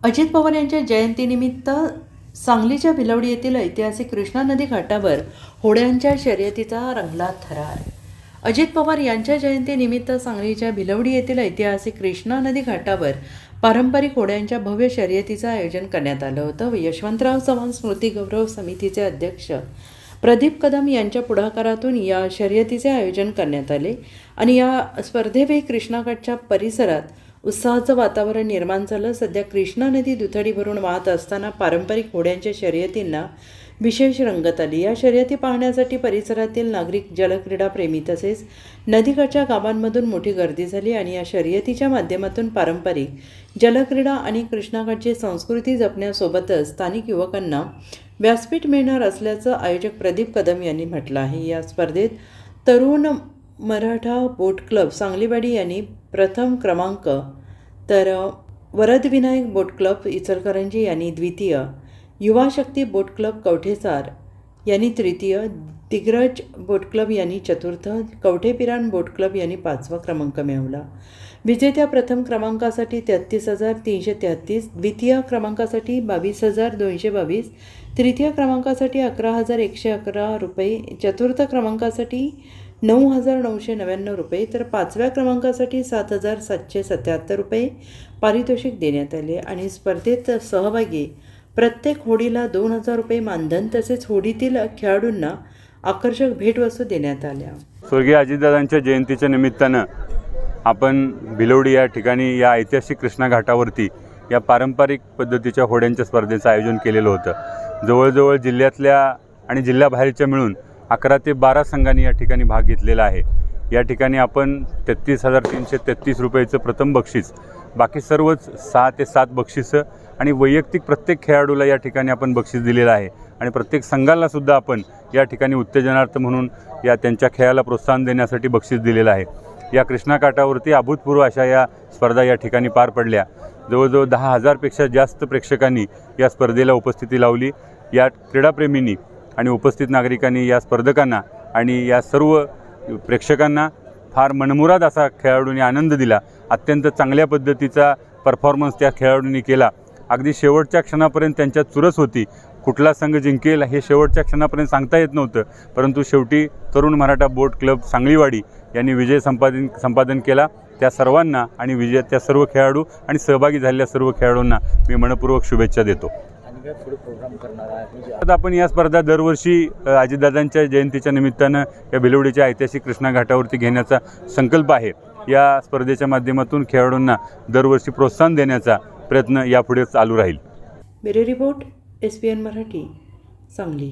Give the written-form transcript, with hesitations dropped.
अजित पवार यांच्या जयंतीनिमित्त सांगलीच्या भिलवडी येथील ऐतिहासिक कृष्णा नदी घाटावर होड्यांच्या शर्यतीचा रंगला थरार. अजित पवार यांच्या जयंतीनिमित्त सांगलीच्या भिलवडी येथील ऐतिहासिक कृष्णा नदी घाटावर पारंपरिक होड्यांच्या भव्य शर्यतीचं आयोजन करण्यात आलं होतं. यशवंतराव चव्हाण स्मृती गौरव समितीचे अध्यक्ष प्रदीप कदम यांच्या पुढाकारातून या शर्यतीचे आयोजन करण्यात आले आणि या स्पर्धेवेळी कृष्णाघाटच्या परिसरात उत्साहाचं वातावरण निर्माण झालं. सध्या कृष्णा नदी दुथडी भरून वाहत असताना पारंपरिक होड्यांच्या शर्यतींना विशेष रंगत आली. या शर्यती पाहण्यासाठी परिसरातील नागरिक, जलक्रीडा प्रेमी तसेच नदीकाठच्या गावांमधून मोठी गर्दी झाली आणि या शर्यतीच्या माध्यमातून पारंपरिक जलक्रीडा आणि कृष्णाघाटची संस्कृती जपण्यासोबतच स्थानिक युवकांना व्यासपीठ मिळणार असल्याचं आयोजक प्रदीप कदम यांनी म्हटलं आहे. या स्पर्धेत तरुण मराठा बोट क्लब सांगलीवाडी यांनी प्रथम क्रमांक, तर वरदविनायक बोट क्लब इचलकरंजी यांनी द्वितीय, युवा शक्ती बोट क्लब कवठेसार यांनी तृतीय, दिग्रज बोट क्लब यांनी चतुर्थ, कवठेपिरान बोट क्लब यांनी 5वा क्रमांक मिळवला. विजेत्या प्रथम क्रमांकासाठी 33,333, द्वितीय क्रमांकासाठी 22,222, तृतीय क्रमांकासाठी 11,111 रुपये, चतुर्थ क्रमांकासाठी 9,999 रुपये, तर 5व्या क्रमांकासाठी 7,777 रुपये पारितोषिक देण्यात आले आणि स्पर्धेत सहभागी प्रत्येक होडीला 2,000 रुपये मानधन तसेच होडीतील खेळाडूंना आकर्षक भेटवस्तू देण्यात आल्या. स्वर्गीय अजितदादांच्या जयंतीच्या निमित्तानं आपण भिलवडी या ठिकाणी या ऐतिहासिक कृष्णा घाटावरती या पारंपरिक पद्धतीच्या होड्यांच्या स्पर्धेचं आयोजन केलेलं होतं. जवळजवळ जिल्ह्यातल्या आणि जिल्ह्याबाहेरच्या मिळून 11 ते 12 संघांनी या ठिकाणी भाग घेतलेला आहे. या ठिकाणी आपण 33,333 रुपयाचं प्रथम बक्षीस, बाकी सर्वच 6 ते 7 बक्षिसं आणि वैयक्तिक प्रत्येक खेळाडूला या ठिकाणी आपण बक्षीस दिलेलं आहे आणि प्रत्येक संघालासुद्धा आपण या ठिकाणी उत्तेजनार्थ म्हणून या त्यांच्या खेळाला प्रोत्साहन देण्यासाठी बक्षीस दिलेलं आहे. या कृष्णा काठावरती अभूतपूर्व अशा या स्पर्धा या ठिकाणी पार पडल्या. जवळजवळ 10,000पेक्षा जास्त प्रेक्षकांनी या स्पर्धेला उपस्थिती लावली. या क्रीडाप्रेमींनी आणि उपस्थित नागरिकांनी या स्पर्धकांना आणि या सर्व प्रेक्षकांना फार मनमुराद असा खेळाडूंनी आनंद दिला. अत्यंत चांगल्या पद्धतीचा परफॉर्मन्स त्या खेळाडूंनी केला. अगदी शेवटच्या क्षणापर्यंत त्यांच्यात चुरस होती. कुठला संघ जिंकेल हे शेवटच्या क्षणापर्यंत सांगता येत नव्हतं, परंतु शेवटी तरुण मराठा बोट क्लब सांगलीवाडी यांनी विजय संपादन केला. त्या सर्वांना आणि विजयात सर्व खेळाडू आणि सहभागी झालेल्या सर्व खेळाडूंना मी मनपूर्वक शुभेच्छा देतो. आता आपण या स्पर्धा दरवर्षी अजितदादांच्या जयंतीच्या निमित्तानं या भिलवडीच्या ऐतिहासिक कृष्णा घाटावरती घेण्याचा संकल्प आहे. या स्पर्धेच्या माध्यमातून खेळाडूंना दरवर्षी प्रोत्साहन देण्याचा प्रयत्न यापुढे चालू राहील. Bureau report, SPN Marathi, Sangli.